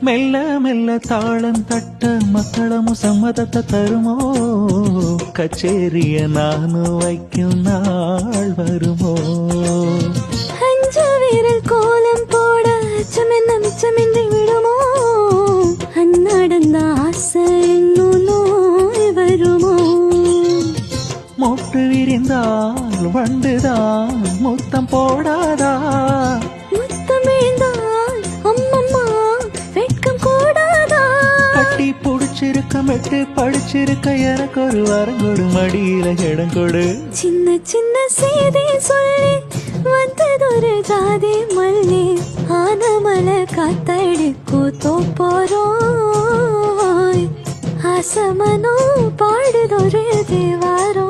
மெல்ல மெல்ல தாளம் தட்ட மக்களமும் சம்மதத்தை தருமோ கச்சேரிய நானும் வைக்கும் நாள் வருமோ அஞ்சு வீரல் கோலம் போட அச்சமென்ன மிச்சமின்றி விடுமோ அந்நடந்த ஆசை இன்னும் நோய் வருமோ மொட்டு விரிந்தால் வண்டுதான் முத்தம் போடாதா முத்தம் விழுந்தால் அம்மம்மா வெட்கம் கூடாதா கட்டி புடிச்சிருக்க மெட்டு படிச்சிருக்க எனக்கு ஒரு வரங்கொடு மடியில இடம் கொடு சின்ன சின்ன செய்தி சொல்லி வந்ததொரு ஜாதி மல்லி ஆனமலை காத்தடிக்கோ தோப்போரோய் ஆசமனோ பாடுதொரு தேவாரோ